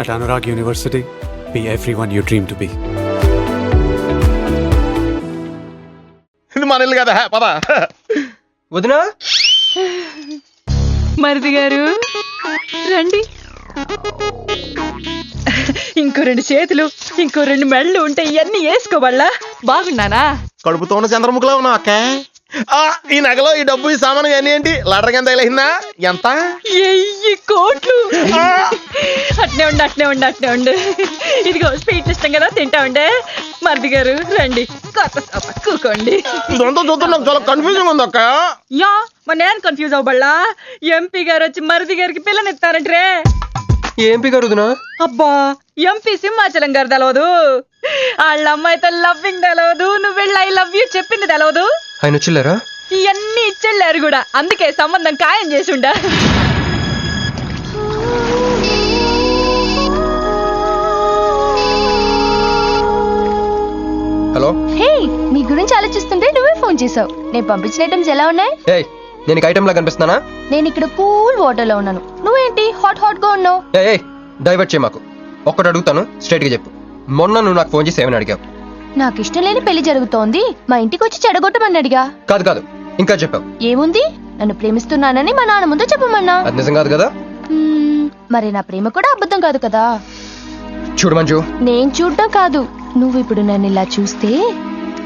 At Anurag University, be everyone you dream to be. ఇది మన ఇల్లు కదా పద. వదినా మరిది గారు రండి. ఇంకో 2 చేతులు ఇంకో 2 మెళ్ళు ఉంటే ఇవన్నీ వేసుకోవాలా? బాగున్నానా? కడుపుతో ఉన్న చంద్రముఖిలో ఉన్నావు అక్క. ఈ నగలో ఈ డబ్బు ఈ సామాను అన్నీ ఏంటి లడర్ కింద తగిలిందా? ఎంత? 1000 కోట్లు. అట్నే ఉండు. ఇదిగో స్వీట్ ఇష్టం కదా, తింటా ఉండే. మరిది గారు రండి, కొత్త సభ కూకోండి. ఇదంతా చూద్దాం, నాకు చాలా కన్ఫ్యూజన్ ఉంది అక్క. యా మరి నేను కన్ఫ్యూజ్ అవ్వబల్లా. ఎంపీ గారు వచ్చి మరిది గారికి పిల్లనిస్తారంటే. ఏంపి గారు వదినా? అబ్బా ఎంపీ సింహాచలం గారు తెలవదు, వాళ్ళ అమ్మాయితో లవ్వింగ్ తెలవదు, నువ్వు వెళ్ళి ఐ లవ్ యూ చెప్పింది తెలవదు. ఆయన వచ్చిల్లారా? ఇవన్నీ ఇచ్చెళ్ళారు కూడా, అందుకే సంబంధం ఖాయం చేసి ఉండా. హలో. హే, నీ గురించి ఆలోచిస్తుంటే నువ్వే ఫోన్ చేసావు. నేను పంపించిన ఐటమ్స్ ఎలా ఉన్నాయి? ఏయ్, నేను ఐటమ్ లా కనిపిస్తున్నానా? నేను ఇక్కడ కూల్ వాటర్ లో ఉన్నాను, నువ్వేంటి హాట్ హాట్ గా ఉన్నావు? ఏయ్ డైవర్ట్ చేయ మాకు. ఒక్కటి అడుగుతాను, స్ట్రైట్ గా చెప్పు. మొన్న నువ్వు నాకు ఫోన్ చేసి ఏమని అడిగావు? నాకు ఇష్టం లేని పెళ్లి జరుగుతోంది, మా ఇంటికి వచ్చి చెడగొట్టమని అడిగా. కాదు ఇంకా చెప్పావు. ఏముంది, నన్ను ప్రేమిస్తున్నానని మా నాన్న ముందు చెప్పమన్నా. అది నిజం కాదు కదా? మరి నా ప్రేమ కూడా అబద్ధం కాదు కదా? చూడు మంజు. నేను చూడడం కాదు, నువ్వు ఇప్పుడు నన్ను ఇలా చూస్తే.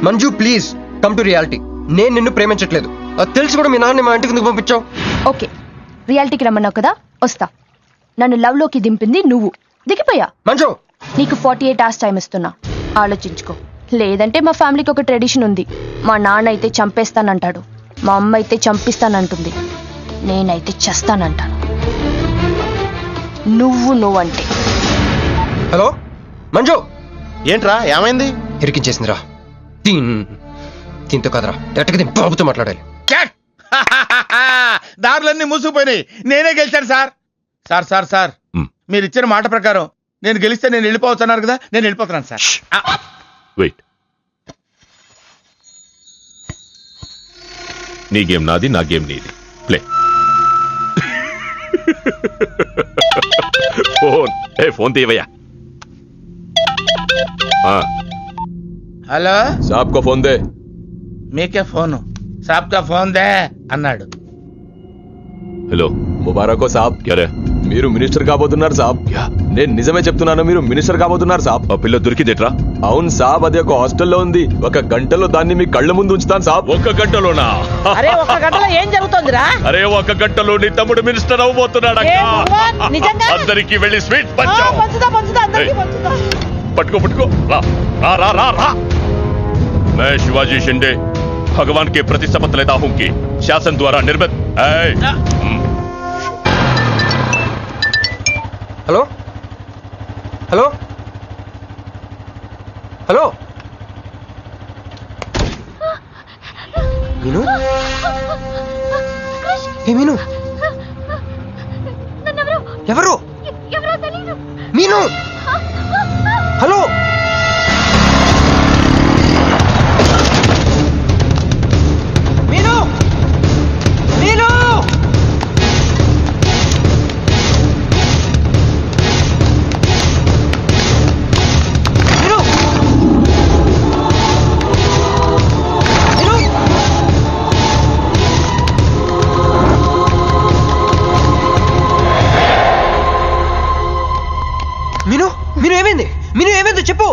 Manju please come to reality. నేను నిన్ను ప్రేమించట్లేదు, అది తెలిసి కూడా మీ నాన్న మా ఇంటికి ఎందుకు పంపించావు? ఓకే, రియాలిటీకి రమ్మన్నావు కదా, వస్తా. నన్ను లవ్ లోకి దింపింది నువ్వు, దిగిపోయా. మంజు నీకు 48 hours టైం ఇస్తున్నా, ఆలోచించుకో. లేదంటే మా ఫ్యామిలీకి ఒక ట్రెడిషన్ ఉంది, మా నాన్న అయితే చంపేస్తానంటాడు, మా అమ్మ అయితే చంపిస్తానంటుంది, నేనైతే చస్తానంటాను. నువ్వంటే. హలో మంజు. ఏంట్రా ఏమైంది? ఇరికించేసిందిరా. దీంతో కదరా, డైరెక్ట్గా బాబుతో మాట్లాడాలి. దారులన్నీ మూసుకుపోయినాయి, నేనే గెలిచాను సార్. సార్ సార్ సార్ మీరు ఇచ్చిన మాట ప్రకారం నేను గెలిస్తే నేను వెళ్ళిపోతున్నారు కదా, నేను వెళ్ళిపోతున్నాను సార్. వెయిట్, నీ గేమ్ నాది, నా గేమ్ నీది. ప్లే. ఫోన్ తీవయ్యా. హలో సాబ్ కో ఫోన్ దే. మీకే ఫోను, సాబ్ కా ఫోన్ దే అన్నాడు. హలో ముబారక్ సాబ్. యారే మీరు మినిస్టర్ కాబోతున్నారు సాబ్. నేను నిజమే చెప్తున్నాను, మీరు మినిస్టర్ కాబోతున్నారు సాబ్. ఆ పిల్ల దొరికిదేట్రా? అవును సాబ్, అది ఒక హాస్టల్లో ఉంది. 1 గంటలో దాన్ని మీ కళ్ళ ముందు ఉంచుతాను సాబ్. 1 గంటలోనా? అరే 1 గంటలో ఏం జరుగుతుందిరా? అరే 1 గంటలో నీ తమ్ముడు మినిస్టర్ అవ్వబోతున్నాడు. అందరికి వెళ్ళి స్వీట్ పట్టుకో. రా. मैं शिवाजी शिंदे भगवान के प्रति शपथ लेता हूं कि शासन द्वारा निर्मित హలో హలో హలో మీను. ఏ మీను, ఎవరు? మీను. హలో మీను. మీను. మీను ఏమైంది చెప్పు.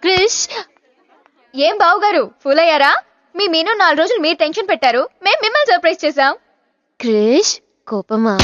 క్రిష్, ఏం బావుగారు ఫూల్ అయ్యారా? మీ మీను 4 రోజులు మీరు టెన్షన్ పెట్టారు, మేము మిమ్మల్ని సర్ప్రైజ్ చేసాం. క్రిష్ కోపమా?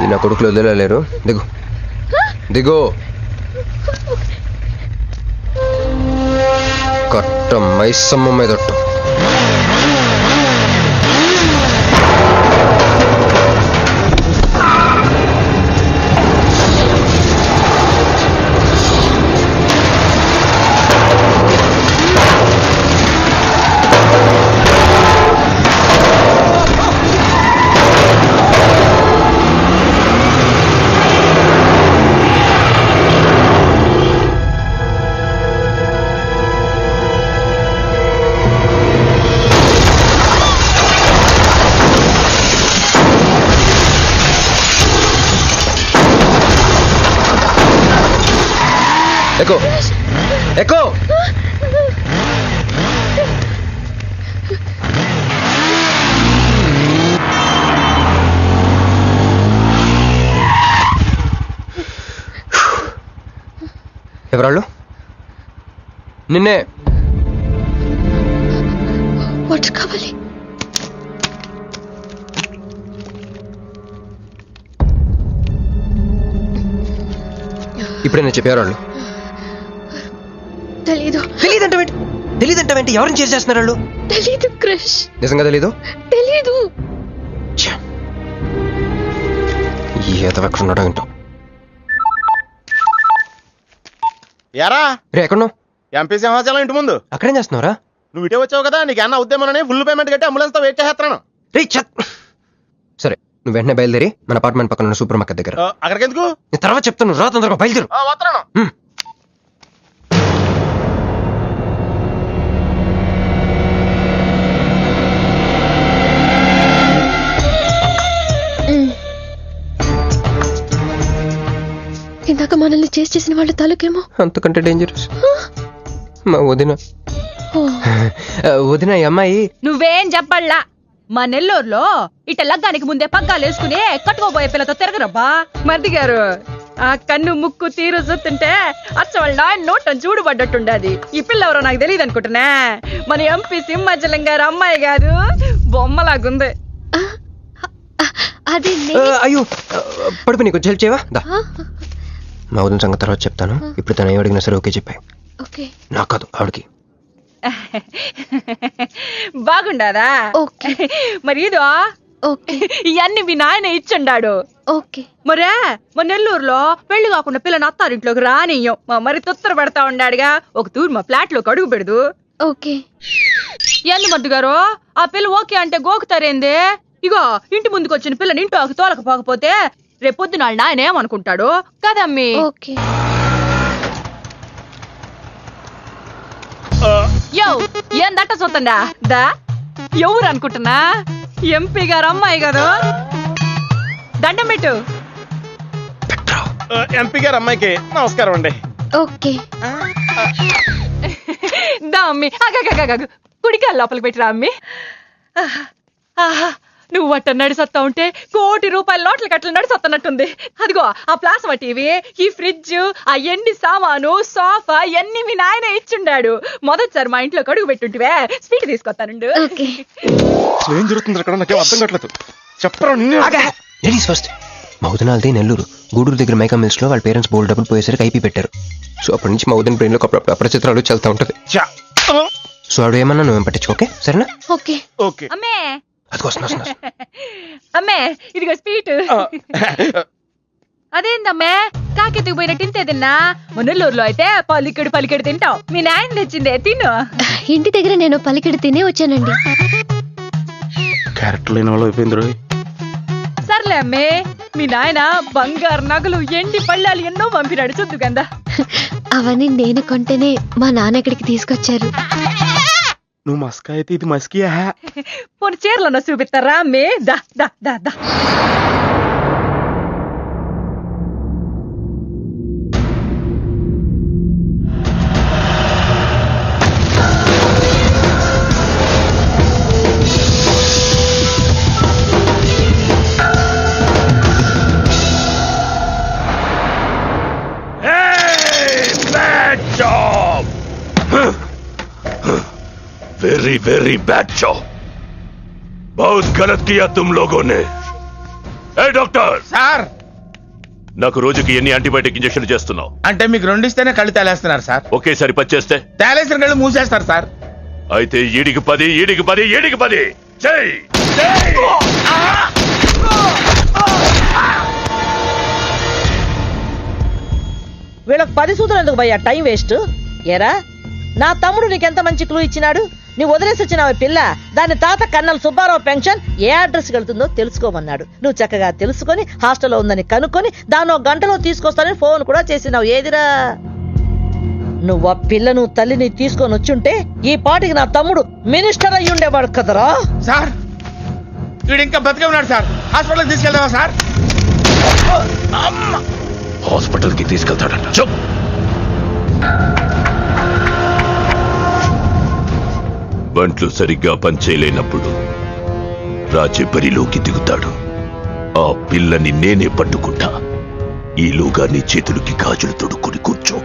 ఈ నా కొడుకులు వదిలేలేరు. దిగు దిగు. కట్ట మైసమ్మ మీదట్టు. ఎక్కు ఎక్కు. ఎవరాళ్ళు? నిన్నే. వాటర్ కావాలి. ఇప్పుడే నేను చెప్పేవాళ్ళు. తెలీదు. తెలీదంటే ఎవరిని చేసేస్తున్నారు వాళ్ళు? తెలీదు క్రష్. నిజంగా తెలీదు? తెలీదు. ఏదో ఎక్కడున్నాడో ఏంటో. యారా రే ఎక్కడున్నావు? ఎంపీ సింహాచలం ఇంటి ముందు. అక్కడేం చేస్తున్నావురా? నువ్వు ఇటే వచ్చావు కదా, నీకు అన్న ఉద్యమని ఫుల్ పేమెంట్ కట్టి అంబులెన్స్ తో వెయిట్ చేస్తున్నాను. రే సరే, నువ్వు వెంటనే బయలుదేరి మన అపార్ట్మెంట్ పక్కన ఉన్న సూపర్ మార్కెట్ దగ్గర. అక్కడికి ఎందుకు? నేను తర్వాత చెప్తాను, రా తొందరగా బయలుదేరు. వస్తున్నాను. ఇందాక మనల్ని చేసిన వాళ్ళ తాలూకేమో అంతకంటే డేంజరస్. మా వదిన ఈ అమ్మాయి. నువ్వేం చెప్పల్లా. మా నెల్లూరులో ఇట లగ్గానికి ముందే పగ్గాలు వేసుకుని కట్టుకోబోయే పిల్లతో తిరగరబ్బా. మరిది గారు, ఆ కన్ను ముక్కు తీరు చూస్తుంటే అచ్చ వాళ్ళ నాయన నోటం చూడుబడ్డట్టుండది. ఈ పిల్ల ఎవరో నాకు తెలియదు అనుకుంటున్నా. మన ఎంపీ సింహాచలం గారు అమ్మాయి కాదు, బొమ్మలాగుంది. అదే అయ్యో పడుపు, నీకు హెల్ప్ చేయవా? మా వదిన సంగతి తర్వాత చెప్తాను. ఇప్పుడు తను ఏం అడిగినా సరే ఓకే చెప్పాయి. నాకు కాదు, ఆవిడకి. బాగుండాదా? మరి ఇదో ఇవన్నీ మీ నాయన ఇచ్చుండాడు. మరే మా నెల్లూరులో పెళ్లి కాకుండా పిల్లని అత్తారింట్లోకి రానియ్యం. మా మరి తొత్తర పెడతా ఉండాడుగా. ఒక తూరు మా ఫ్లాట్ లోకి అడుగు పెడదు. ఎందు మద్దు గారు, ఆ పిల్ల ఓకే అంటే గోకుతారేందే? ఇగో ఇంటి ముందుకు వచ్చిన పిల్లని ఇంట్లోకి తోలకపోకపోతే రేపొద్దున ఆయన ఏమనుకుంటాడు కదమ్మీ? యో ఏం దట్ట చూతండా దా? ఎవరు అనుకుంటున్నా? ఎంపీ గారు అమ్మాయి కదా. దండం పెట్టు. ఎంపీ గారు అమ్మాయికి నమస్కారం అండి. దా అమ్మి, కుడికాయ లోపలికి పెట్టిరా అమ్మి. నువ్వు అట్ట నడిసొత్తా ఉంటే ₹1 కోటి నోట్ల కట్టలు నడిసొత్తనట్టుంది. అదిగో ఆ ప్లాస్మా టీవీ, ఈ ఫ్రిడ్జ్, ఆ ఎన్ని సామాను, సోఫా ఎన్ని మీ నాయన ఇచ్చుండాడు. మొదటిసారి మా ఇంట్లో కడుగు పెట్టుంటివే, స్వీట్ తీసుకొస్తానుండు. ఏం జరుగుతుంది అక్కడ? నాకేం అర్థం కావట్లేదు. చెప్పరా. Ladies first. మా వదినాలది నెల్లూరు. గూడూరు దగ్గర మైకా మిల్స్ లో వాళ్ళ పేరెంట్స్ బోల్డ్ డబ్బులు పోయేసరికి ఐపీ పెట్టారు. సో అప్పటి నుంచి మా వదిన బ్రెయిన్ లో అపరిచిత్రాలు చల్తా ఉంటది. సో ఆవిడ ఏమన్నా నువ్వేం పట్టించుకోకే, సరేనా? అమ్మే అది వస్తున్నా. అమ్మే ఇదిగో స్వీట్. అదేందమ్మే కాకెత్తుకు పోయినట్టు ఇంతే తిన్నా? మునల్లూరులో అయితే పలికెడు తింటావు. మీ నాయన తెచ్చిందే తిను. ఇంటి దగ్గర నేను పలికెడు తినే వచ్చానండి. క్యారెక్టర్ లేని వాళ్ళు అయిపోయింది. సర్లే అమ్మే, మీ నాయన బంగారు నగలు, ఎండి పళ్ళాలు ఎన్నో పంపినాడు చూద్దు కదా. అవన్నీ నేను కొంటేనే మా నాన్న ఇక్కడికి తీసుకొచ్చారు. నువ్వు మస్కా అయితే ఇది మస్కియా? పోనీ చీరలన్నా చూపిస్తారా అమ్మే? దా దా దా దా. Very very bad job. बहुत गलत किया तुम लोगों ने. ఏ డాక్టర్, సార్ నాకు రోజుకి ఎన్ని యాంటీబయాటిక్ ఇంజెక్షన్లు చేస్తున్నావు? అంటే మీకు రెండు ఇస్తేనే కళ్ళు తేలేస్తున్నారు సార్. ఒకేసారి పచ్చేస్తే తేలేసిన కళ్ళు మూసేస్తారు సార్. అయితే ఈడికి 10, ఈడికి 10, ఈడికి 10 చెయ్. వీళ్ళకి 10 సూదులు ఎందుకు భయ్యా టైం వేస్ట్? ఏరా నా తమ్ముడు నీకెంత మంచి క్లూ ఇచ్చినాడు. నువ్వు వదిలేసి వచ్చినావు పిల్ల, దాని తాత కన్నల సుబ్బారావు పెన్షన్ ఏ అడ్రస్ వెళ్తుందో తెలుసుకోమన్నాడు. నువ్వు చక్కగా తెలుసుకొని హాస్టల్లో ఉందని కనుక్కొని దాన్ని 1 గంటలో తీసుకొస్తానని ఫోన్ కూడా చేసినావు. ఏదిరా నువ్వు ఆ పిల్లను తల్లిని తీసుకొని వచ్చుంటే ఈ పాటికి నా తమ్ముడు మినిస్టర్ అయ్యి ఉండేవాడు కదరా. సార్ వీడు ఇంకా బతికే ఉన్నాడు సార్. హాస్పిటల్కి తీసుకెళ్దామా సార్? హాస్పిటల్ కి తీసుకెళ్తాడట. చెప్. బంట్లు సరిగ్గా పనిచేయలేనప్పుడు రాజే బరిలోకి దిగుతాడు. ఆ పిల్లని నేనే పట్టుకుంటా. ఈలోగా నీ చేతులకి గాజులు తొడుక్కుని కూర్చో.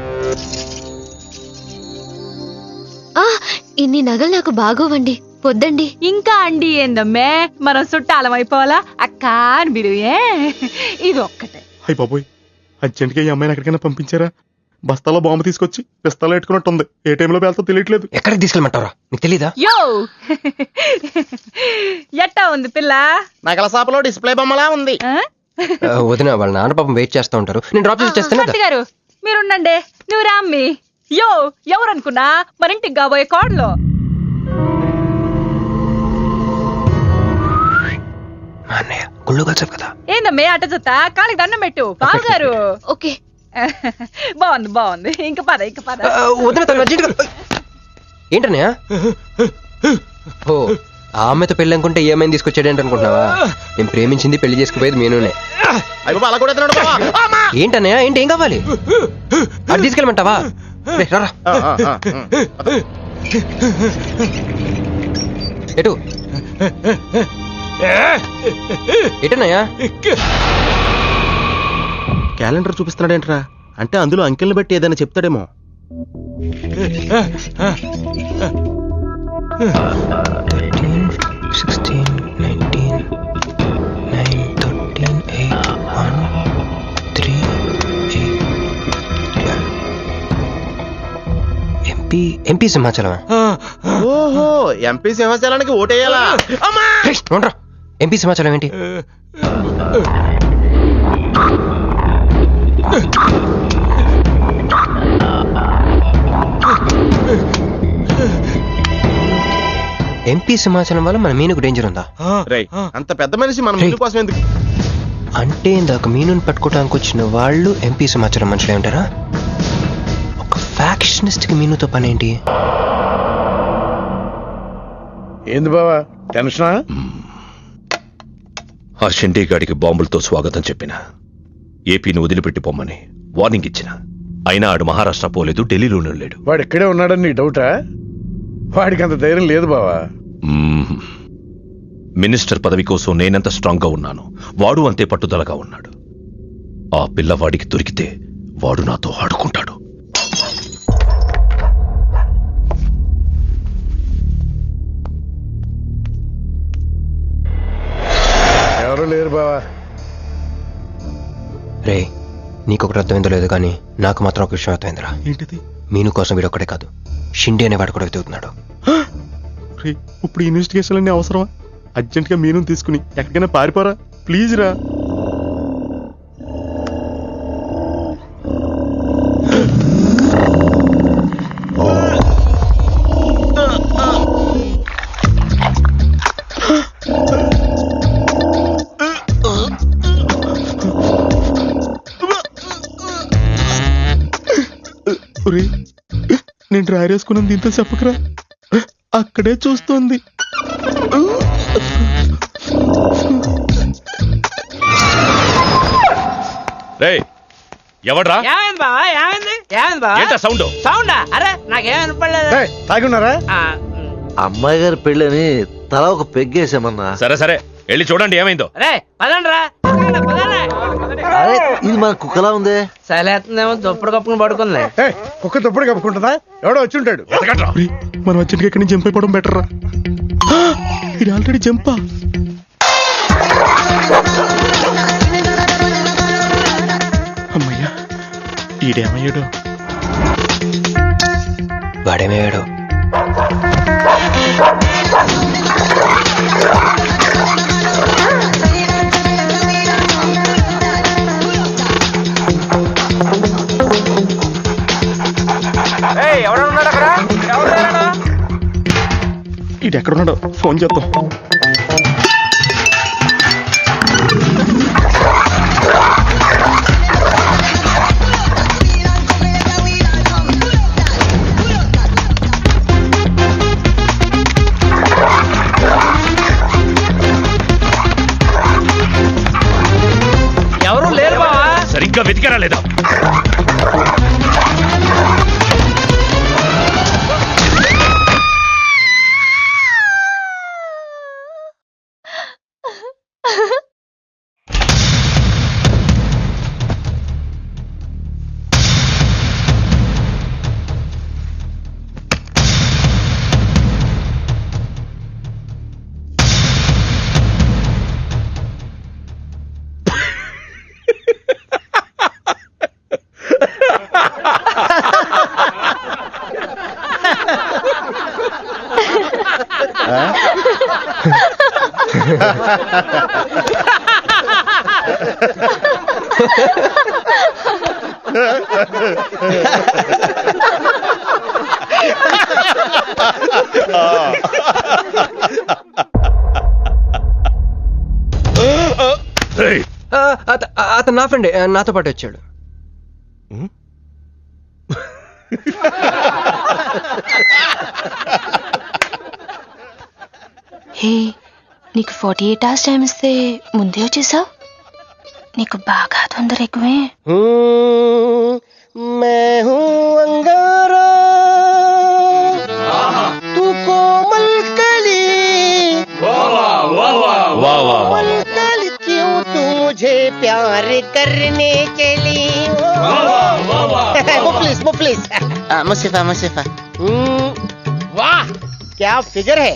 ఇన్ని నగలు నాకు బాగోవండి, పొద్దండి. ఇంకా అండి ఏందమ్మే, మనం చుట్టాలం అయిపోవాలా అక్క అని మీరు ఇది ఒక్కటే. అయ్యి బాబోయ్, అర్జెంట్గా ఈ అమ్మాయిని ఎక్కడికైనా పంపించారా? బస్తాలో బాంబు తీసుకొచ్చి పిస్తాలో పెట్టుకున్నట్టుంది. ఏ టైంలో వెళ్తా తెలియట్లేదు. ఎక్కడికి తీసుకెళ్ళమంటారా? నీకు తెలీదా? యో ఎట్టా ఉంది పిల్ల? నగల షాపులో డిస్ప్లే బొమ్మలా ఉంది. ఆ? వదిన వాళ్ళ నాన్న పాపం వెయిట్ చేస్తూ ఉంటారు. నేను డ్రాప్ చేసి చేస్తాను భర్త గారు మీరుండండి, నువ్వు రామ్మి. యో ఎవరనుకున్నా మరింటికి కాబోయే కోడలో. మా అన్నయ్య గుళ్ళు కలిసారు కదా. ఏందమ్మే అట జత కాళ్ళకి దండం పెట్టు. బాబు గారు ఓకే. బాగుంది బాగుంది. ఇంక పద ఇంక పద. వదిన తను అర్జెంట్గా ఏంటన్నయ్య? ఓ ఆ అమ్మాయితో పెళ్ళి అనుకుంటే ఈ అమ్మాయిని తీసుకొచ్చాడు అనుకుంటున్నావా? నేను ప్రేమించింది పెళ్లి చేసుకుపోయేది మీనునే. అలా కూడా ఏంటన్నయ్య ఏంటి? ఏం కావాలి? అది తీసుకెళ్ళమంటావా? రే, రారా. ఎటు ఎటన్నయ్యా? క్యాలెండర్ చూపిస్తున్నాడేంట్రా? అంటే అందులో అంకెల్ని బట్టి ఏదైనా చెప్తాడేమో. 16, 19, 9, 13, 8, 1, 3, 8, 12. ఎంపీ సింహాచలం. ఓహో, ఎంపీ సింహాచలానికి ఓటేయాలా? ఎంపీ సింహాచలం ఏంటి? ఎంపీ సింహాచలం వల్ల మన మీనుకు డేంజర్ ఉందా? అంత పెద్ద మనిషి మన మీను కోసం ఎందుకు? అంటే ఇందాక మీనుని పట్టుకోవడానికి వచ్చిన వాళ్ళు ఎంపీ సింహాచలం మనుషులే ఉంటారా? ఒక ఫ్యాక్షనిస్ట్ కి మీనుతో పని ఏంటి? ఏంది బావా టెన్షనా? ఆ షిండే గాడికి బాంబులతో స్వాగతం చెప్పిన, ఏపీని వదిలిపెట్టి పొమ్మని వార్నింగ్ ఇచ్చిన. అయినా ఆడు మహారాష్ట్ర పోలేదు, ఢిల్లీలోనే లేడు. వాడు ఇక్కడే ఉన్నాడని నీ డౌటా? వాడికి అంత ధైర్యం లేదు బావా. మినిస్టర్ పదవి కోసం నేనెంత స్ట్రాంగ్ గా ఉన్నాను, వాడు అంతే పట్టుదలగా ఉన్నాడు. ఆ పిల్లవాడికి దొరికితే వాడు నాతో ఆడుకుంటాడు. ఎవరు లేరు బావా. రే నీకొకటి అర్థమైందో లేదు కానీ నాకు మాత్రం ఒక విషయం అర్థమైందిరా. ఏంటిది? మీను కోసం వీడు ఒక్కడే కాదు, షిండే అనేవాడు కూడా వెతుకుతున్నాడు. ఇప్పుడు ఇన్వెస్టిగేషన్ అన్ని అవసరమా? అర్జెంట్ గా మీను తీసుకుని ఎక్కడికైనా పారిపోరా ప్లీజ్ రా. నేను డ్రైర్ వేసుకున్నాను దీంతో చెప్పకరా. అక్కడే చూస్తోంది. ఎవడ్రా? సౌండ్ సౌండా? అరే నాకేం వినపడలేదు. తాగున్నారా? అమ్మాయి గారి పెళ్ళని తల ఒక పెగ్గేసామన్నా. సరే సరే వెళ్ళి చూడండి ఏమైందో. రే పదండ్రా. అరే ఇది మన కుక్కలా ఉంది. సలేతుందేమో దుప్పుడు కప్పుకుని పడుకుంది. కుక్క దుప్పుడు కప్పుకుంటుందా? ఎవడో వచ్చి ఉంటాడు. మనం అర్జెంట్ గా ఇక్కడి నుంచి జంప్ అయిపోవడం బెటర్ రా. ఇది ఆల్రెడీ జంపా. ఈడేమయ్యాడు? వాడేమయ్యాడు? ఈడెక్కడున్నాడు? ఫోన్ చేద్దాం. ఎవరు లేరు బావా. సరిగ్గా వెతికారా లేదా? అతను నా ఫ్రెండే, నాతో పాటు వచ్చాడు. హే, నీకు 48 hours టైం ఇస్తే ముందే వచ్చేసావు. నీకు బాగా తొందర ఎక్కువే. मुसीफा मुसीफा वाह क्या फिगर है.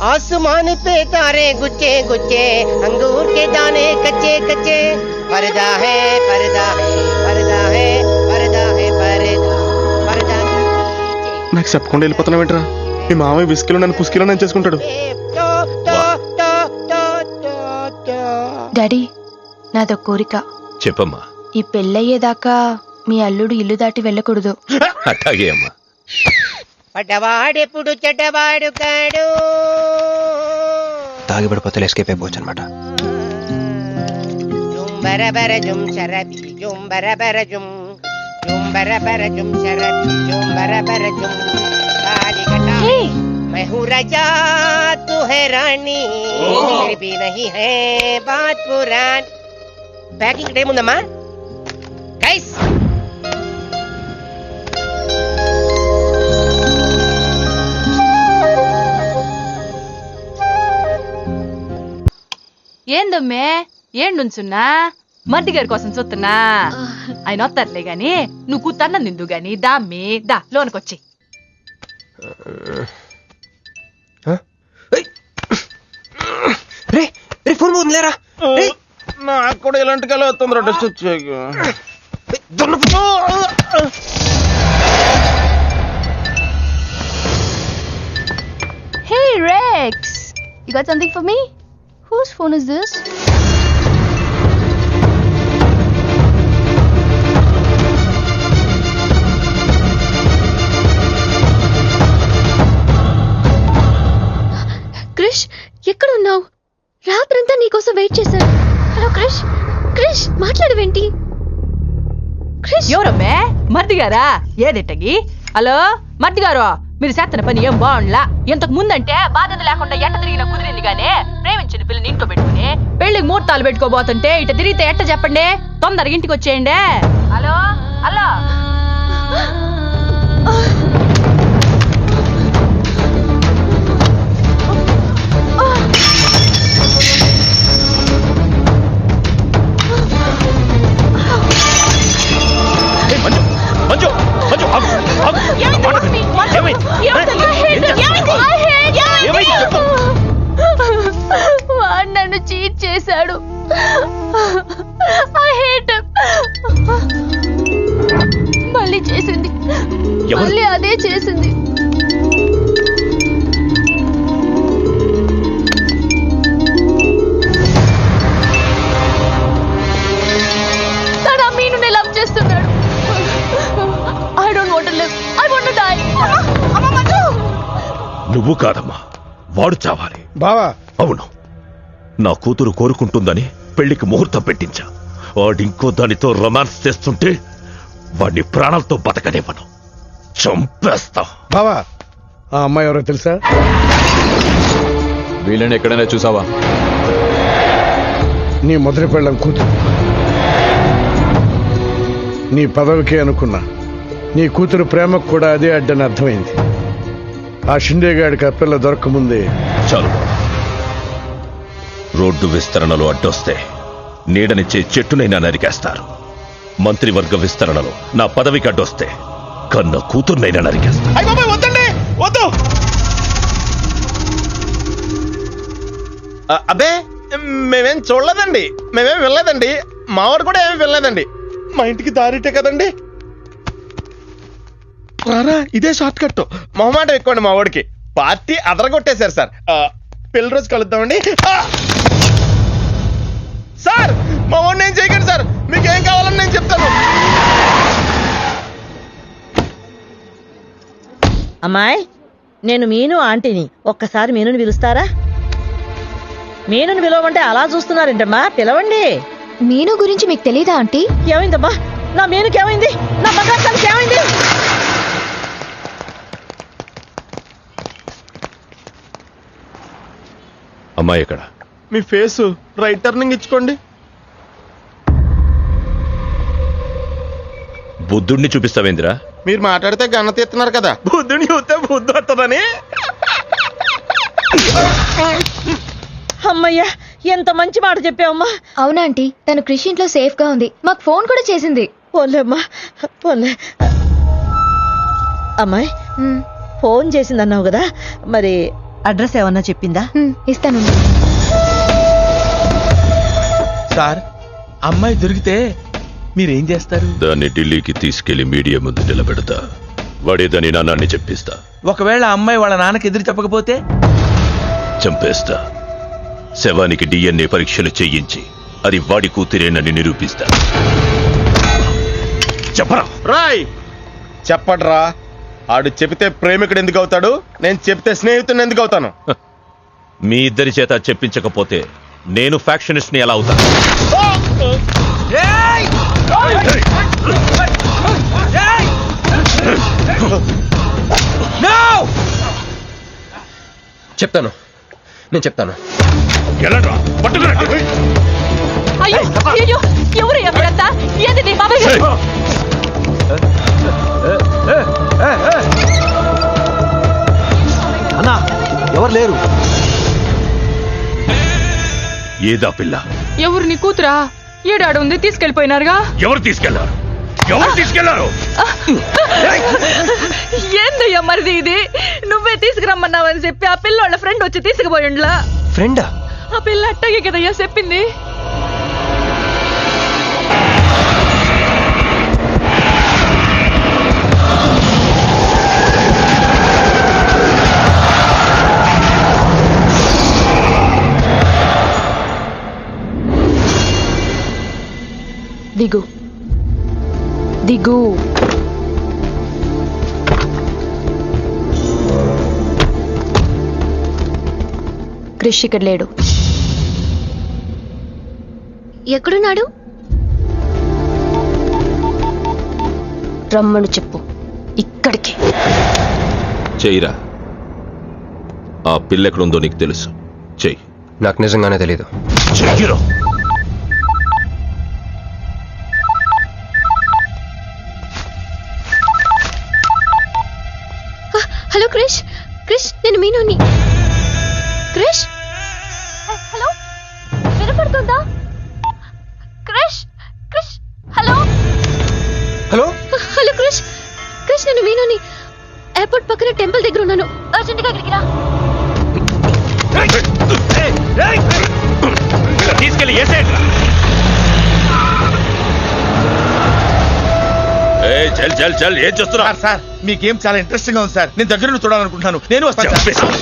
आसमान पे तारे गुच्चे गुच्चे, अंगूर के दाने कच्चे कच्चे. पर्दा है पर्दा है पर्दा है पर्दा है पर्दा पर्दा. నాకు చెప్పకుండా వెళ్ళిపోతున్నావు ఏంట్రా? మీ మామయ్య విసుకిలో నన్ను పుస్కిలో నన్ను చేసుకుంటాడు. డాడీ, నాదో కోరిక. చెప్పమ్మా. ఈ పెళ్ళయ్యేదాకా మీ అల్లుడు ఇల్లు దాటి వెళ్ళకూడదు. అట్లాగే అమ్మా. పడ్డవాడెప్పుడు చెడ్డవాడు కాడు. తాగిపడిపోతే ఎస్కేప్ అయిపోవచ్చు అనమాట. జుంబరబర జుం శరబి జుంబరబర జుం జుంబరబర జుం శరబి జుంబరబర జుం. मैं हूँ राजा तू है रानी, फिर भी नहीं है बात पुरानी. पैकिंग टाइम ఉందమ్మా గైస్. ఏందమ్మే ఏండుంచున్నా? మర్ది గారి కోసం చూస్తున్నా. ఆయన వస్తారులే గాని నువ్వు కూతన్న నిందు గాని దామ్మి దా లోనకొచ్చి. రే రే, ఫోన్ పోతుందిలేరా. నాకు కూడా ఇలాంటి కళ వస్తుంది. టెస్ట్ వచ్చాక Hey Rex, you got something for me? Whose phone is this? Krish, ఎక్కడ ఉన్నావు? రాత్రంతా నీకోసం వెయిట్ చేశాను. హలో క్రిష్, క్రిష్ మాట్లాడవేంటి? క్రిష్, ఎవరమ్మే? మర్ది గారా? ఏదిట్టగి? హలో మర్ది గారు, మీరు చేస్తున్న పని ఏం బాగుండ్లా. ఇంతకు ముందంటే బాధ్యత లేకుండా ఎట్ట తిరిగిన కుదిరింది గానే ప్రేమించిన పిల్లని ఇంట్లో పెట్టుకుని పెళ్లికి ముహూర్తాలు పెట్టుకోబోతుంటే ఇట తిరిగితే ఎట్ట చెప్పండి? తొందరగా ఇంటికి వచ్చేయండి. Hello hello. మంజు మంజు ఆగు, ఆగు. వాడు నన్ను చీట్ చేశాడు. I hate him. నువ్వు కాదమ్మా, వాడు చావాలి. బావా అవును, నా కూతురు కోరుకుంటుందని పెళ్లికి ముహూర్తం పెట్టించా. వాడింకో దానితో రొమాన్స్ చేస్తుంటే వాడిని ప్రాణాలతో బతకనివ్వను, చంపేస్తా. బావా ఆ అమ్మాయి ఎవరో తెలుసా? వీళ్ళని ఎక్కడైనా చూసావా? నీ మొదటి పెళ్ళం కూతురు. నీ పదవికే అనుకున్నా, నీ కూతురు ప్రేమకు కూడా అదే అడ్డని అర్థమైంది. ఆ షిండేగాడికి ఆ పిల్ల దొరకముందే చాలు. రోడ్డు విస్తరణలో అడ్డొస్తే నీడనిచ్చే చెట్టునైనా నరికేస్తారు. మంత్రివర్గ విస్తరణలో నా పదవికి అడ్డొస్తే కన్న కూతుర్నైనా నరికేస్తారు. వద్దండి, వద్దు. అబ్బే మేమేం చూడలేదండి, మేమేం వెళ్ళలేదండి, మావాడు కూడా ఏమీ వెళ్ళలేదండి. మా ఇంటికి దారిటే కదండి. రారా, ఇదే షార్ట్ కట్. మొహమాట ఎక్కువండి మా వాడికి. పార్టీ అదరగొట్టేశారు సార్. పెళ్లి రోజు కలుద్దామండి. సార్ మా వాడిని ఏం చేయకండి సార్, మీకు ఏం కావాలని నేను చెప్తాను. అమ్మాయి, నేను మీను ఆంటీని. ఒక్కసారి మీనుని పిలుస్తారా? మీనుని పిలవమంటే అలా చూస్తున్నారేంటమ్మా, పిలవండి. మీను గురించి మీకు తెలీదా ఆంటీ? ఏమైందమ్మా? నా మీనుకి ఏమైంది? నా బంగారు ఏమైంది? అమ్మాయి ఎక్కడ? మీ ఫేస్ రైట్ టర్నింగ్ ఇచ్చుకోండి. బుద్ధుడిని చూపిస్తావేంద్రా? మీరు మాట్లాడితే గన్న తీస్తున్నారు కదా, బుద్ధుని చూస్తే బుద్ధి వస్తుందని. అమ్మయ్యా, ఎంత మంచి మాట చెప్పావమ్మా. అవునా ఆంటీ, తను కృషి ఇంట్లో సేఫ్ గా ఉంది. మాకు ఫోన్ కూడా చేసింది. పోలేమ్మా, పోలే. అమ్మాయి, ఉమ్, ఫోన్ చేసిందన్నావు కదా, మరి అడ్రస్ ఏమన్నా చెప్పిందా? ఇస్తాను. సార్ అమ్మాయి దొరికితే మీరేం చేస్తారు? దాన్ని ఢిల్లీకి తీసుకెళ్లి మీడియా ముందు నిలబెడతా. వాడేదని నాన్నని చెప్పిస్తా. ఒకవేళ అమ్మాయి వాళ్ళ నాన్నకి ఎదురు చెప్పకపోతే చంపేస్తా. శవానికి DNA పరీక్షలు చేయించి అది వాడి కూతురేనని నిరూపిస్తా. చెప్పరా? రాయ్ చెప్పడ్రా. ఆడు చెబితే ప్రేమికుడు ఎందుకు అవుతాడు, నేను చెప్తే స్నేహితుడు ఎందుకు అవుతాను? మీ ఇద్దరి చేత చెప్పించకపోతే నేను ఫ్యాక్షనిస్ట్ ని ఎలా అవుతాను? చెప్తాను, నేను చెప్తాను. ఎలాడ్రా? పట్టుకురండి. అయ్యో అయ్యో, ఎవరయ్యా మీరంతా? ఏంది నీ బాబాయ్ గారు? అన్నా, ఎవరు లేరు. ఏదా పిల్ల? ఎవరు నీ కూతురా? ఏడాడు ఉంది, తీసుకెళ్లిపోయినారుగా. ఎవరు తీసుకెళ్లారు? ఎవరు తీసుకెళ్లారు? ఏందయ్యా మరిది ఇది? నువ్వే తీసుకురమ్మన్నావని చెప్పి ఆ పిల్లోళ్ళ ఫ్రెండ్ వచ్చి తీసుకుపోయిండ్లా. ఫ్రెండా? ఆ పిల్ల అట్టగే కదయ్యా చెప్పింది. దిగు దిగు. క్రిష్ ఇక్కడ లేడు. ఎక్కడున్నాడు? రమ్మను చెప్పు ఇక్కడికి. చెయ్యిరా. ఆ పిల్ల ఎక్కడుందో నీకు తెలుసు. చెయ్యి. నాకు నిజంగానే తెలీదు. చెయ్యిరా. హలో క్రిష్, క్రిష్ నేను మీనుని. క్రిష్, హలో, వినపడుతుందా? Krish, Krish, hello hello hello Krish, Krish నేను మీనుని. ఎయిర్పోర్ట్ పక్కన టెంపుల్ దగ్గర ఉన్నాను. అర్జెంట్గా అక్కడికి రా. తీసుకెళ్ళి చల్ చల్ చల్. ఏం చేస్తున్నా? సార్ మీ గేమ్ చాలా ఇంట్రెస్టింగ్ గా ఉంది సార్, నేను దగ్గర నుండి చూడాలనుకుంటున్నాను. నేను వస్తాను సార్.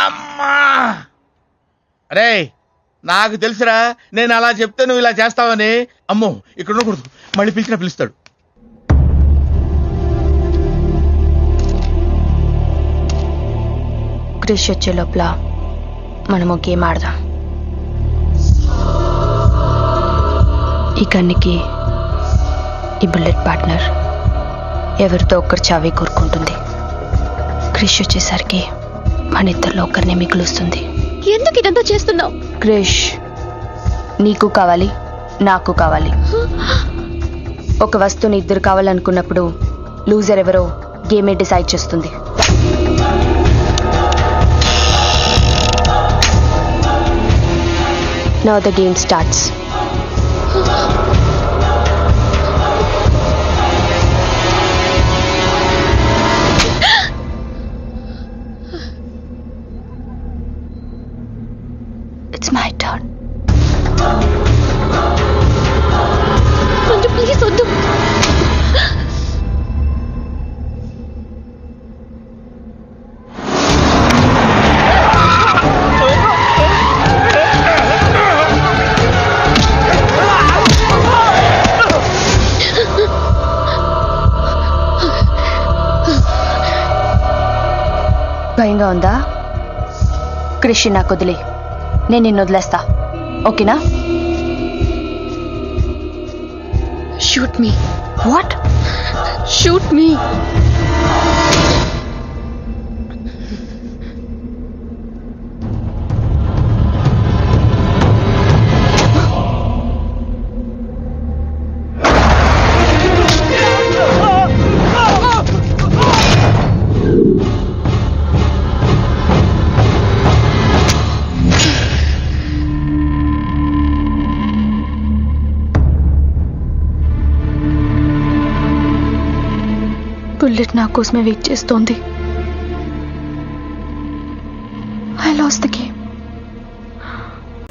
అమ్మా అరే, నాకు తెలుసురా నేను అలా చెప్తే నువ్వు ఇలా చేస్తావని. అమ్మో ఇక్కడ ఉండకూడదు, మళ్ళీ పిలిచినా పిలుస్తాడు. క్రిష్ వచ్చే లోపల మనం ఒక గేమ్ ఆడదాం. ఈ కన్నికి ఈ బుల్లెట్ పార్ట్నర్ ఎవరితో ఒక్కరు చావే కోరుకుంటుంది. క్రిష్ వచ్చేసరికి మన ఇద్దరిలో ఒకరినే మిగులుస్తుంది. ఎందుకు ఇదంతా చేస్తున్నావు? క్రిష్ నీకు కావాలి, నాకు కావాలి. ఒక వస్తువుని ఇద్దరు కావాలనుకున్నప్పుడు లూజర్ ఎవరో గేమే డిసైడ్ చేస్తుంది. Now the game starts. It's my turn. Manju please వద్దు. భయంగా ఉందా? క్రిష్ నాకు వదిలే, నేను నిన్ను వదిలేస్తా. ఓకేనా? Shoot me. What? Shoot me. Bullet నా కోసమే వెయిట్ చేస్తోంది. I last the game.